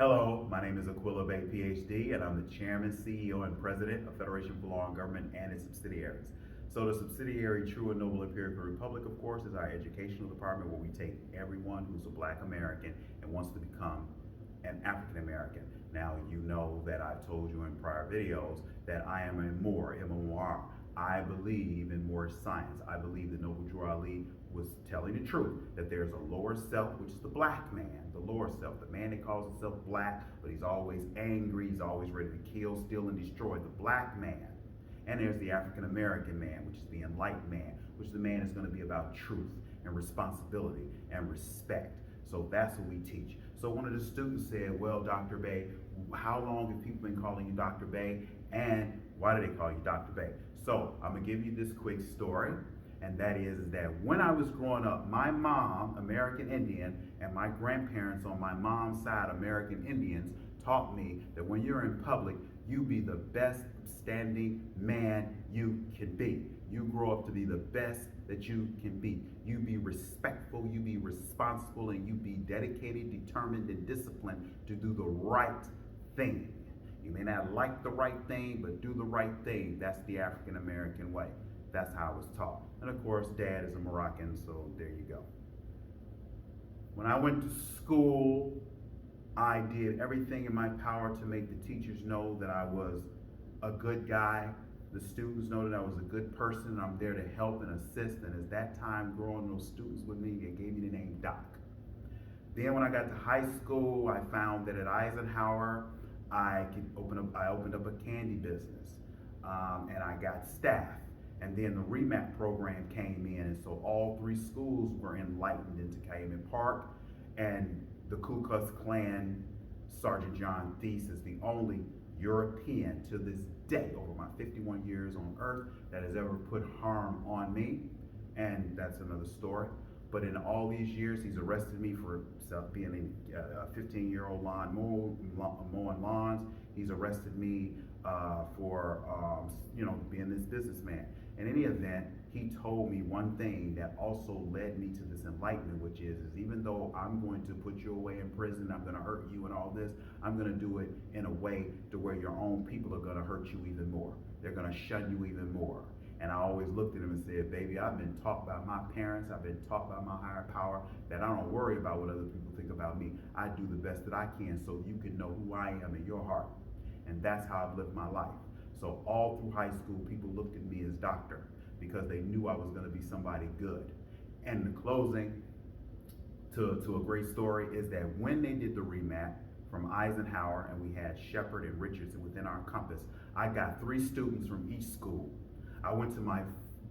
Hello, my name is Bey, Ph.D., and I'm the Chairman, CEO, and President of Federation for Law and Government and its subsidiaries. So the subsidiary True and Noble Empirical Republic, of course, is our educational department where we take everyone who's a Black American and wants to become an African American. Now, you know that I've told you in prior videos that I am a Moor, M-O-R. I believe in more science. I believe that Noble Drew Ali was telling the truth, that there's a lower self, which is the Black man, the lower self, the man that calls himself Black, but he's always angry, he's always ready to kill, steal, and destroy, the Black man. And there's the African American man, which is the enlightened man, which is the man that's going to be about truth and responsibility and respect. So that's what we teach. So one of the students said, well, Dr. Bey, how long have people been calling you Dr. Bey? And why do they call you Dr. Bey? So I'm gonna give you this quick story, and that is that when I was growing up, my mom, American Indian, and my grandparents on my mom's side, American Indians, taught me that when you're in public, you be the best standing man you can be. You grow up to be the best that you can be. You be respectful, you be responsible, and you be dedicated, determined, and disciplined to do the right thing. You may not like the right thing, but do the right thing. That's the African American way. That's how I was taught. And of course, Dad is a Moroccan, so there you go. When I went to school, I did everything in my power to make the teachers know that I was a good guy. The students know that I was a good person. I'm there to help and assist. And as that time growing those students with me, they gave me the name Doc. Then when I got to high school, I found that at Eisenhower, I opened up a candy business, and I got staff. And then the REMAP program came in, and so all three schools were enlightened into Cayman Park, and the Ku Klux Klan Sergeant John Thies is the only European to this day, over my 51 years on earth, that has ever put harm on me, and that's another story. But in all these years, he's arrested me for being a 15-year-old mowing lawns. He's arrested me for being this businessman. In any event, he told me one thing that also led me to this enlightenment, which is even though I'm going to put you away in prison, I'm going to hurt you and all this, I'm going to do it in a way to where your own people are going to hurt you even more. They're going to shun you even more. And I always looked at him and said, baby, I've been taught by my parents, I've been taught by my higher power that I don't worry about what other people think about me. I do the best that I can so you can know who I am in your heart. And that's how I've lived my life. So all through high school, people looked at me as doctor because they knew I was going to be somebody good. And the closing to a great story is that when they did the REMAP from Eisenhower, and we had Shepard and Richardson within our compass, I got 3 students from each school. I went to my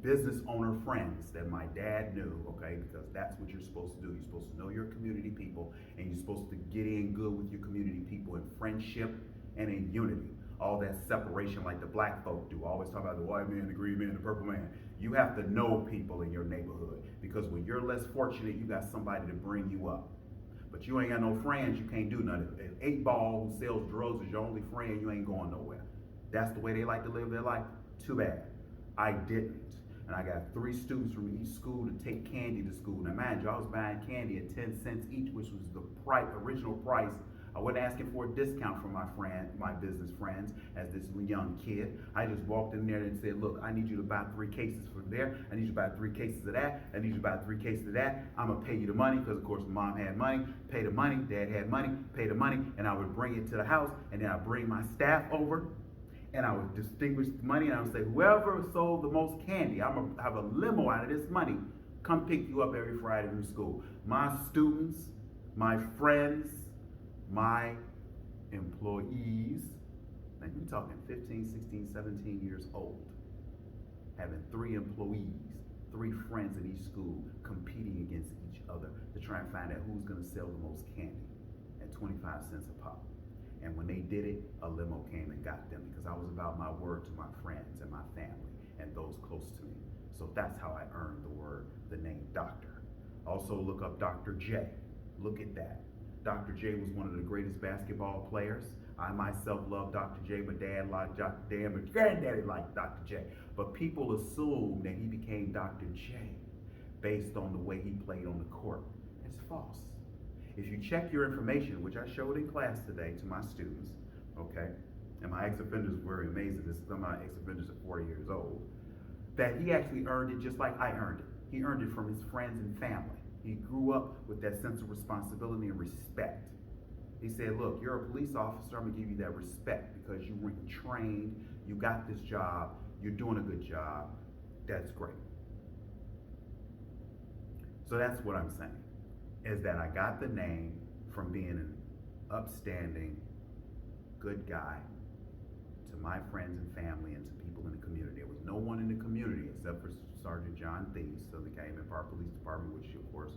business owner friends that my dad knew, okay, because that's what you're supposed to do. You're supposed to know your community people, and you're supposed to get in good with your community people in friendship and in unity. All that separation like the Black folk do. Always talk about the white man, the green man, the purple man. You have to know people in your neighborhood, because when you're less fortunate, you got somebody to bring you up. But you ain't got no friends, you can't do nothing. If 8 Ball who sells drugs is your only friend, you ain't going nowhere. That's the way they like to live their life? Too bad. I didn't. And I got 3 students from each school to take candy to school. Now mind you, I was buying candy at 10 cents each, which was the original price. I wasn't asking for a discount from my business friends as this young kid. I just walked in there and said, look, I need you to buy 3 cases from there. I need you to buy 3 cases of that. I need you to buy 3 cases of that. I'm gonna pay you the money, because of course mom had money, pay the money, dad had money, pay the money, and I would bring it to the house, and then I'd bring my staff over, and I would distinguish the money, and I would say, whoever sold the most candy, I'm gonna have a limo out of this money, come pick you up every Friday from school. My students, my friends, my employees, now you're talking 15, 16, 17 years old, having 3 employees, 3 friends in each school competing against each other to try and find out who's gonna sell the most candy at 25 cents a pop. And when they did it, a limo came and got them, because I was about my word to my friends and my family and those close to me. So that's how I earned the name doctor. Also look up Dr. J. Look at that. Dr. J was one of the greatest basketball players. I myself love Dr. J. My dad liked Dr. D.m.h.p.t.w. My granddaddy liked Dr. J. But people assume that he became Dr. J based on the way he played on the court. It's false. If you check your information, which I showed in class today to my students, okay, and my ex-offenders were amazed at this, some of my ex-offenders are 40 years old, that he actually earned it just like I earned it. He earned it from his friends and family. He grew up with that sense of responsibility and respect. He said, look, you're a police officer, I'm gonna give you that respect because you were trained, you got this job, you're doing a good job, that's great. So that's what I'm saying, is that I got the name from being an upstanding, good guy to my friends and family and to people in the community. There was no one in the community except for Sergeant John Thies, so the A.M.B21MRCH Police Department, which of course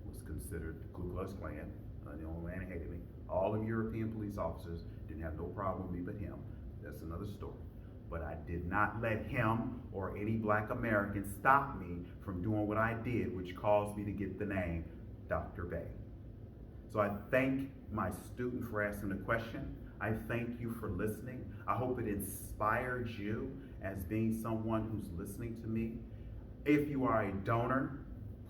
was considered the Ku Klux Klan, the only man who hated me. All the European police officers didn't have no problem with me but him. That's another story. But I did not let him or any black American stop me from doing what I did, which caused me to get the name Dr. Bey. So I thank my student for asking the question. I thank you for listening. I hope it inspired you as being someone who's listening to me. If you are a donor,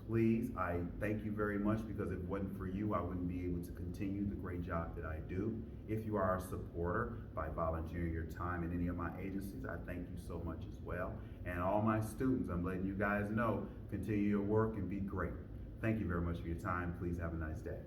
please, I thank you very much, because if it wasn't for you, I wouldn't be able to continue the great job that I do. If you are a supporter by volunteering your time in any of my agencies, I thank you so much as well. And all my students, I'm letting you guys know, continue your work and be great. Thank you very much for your time. Please have a nice day.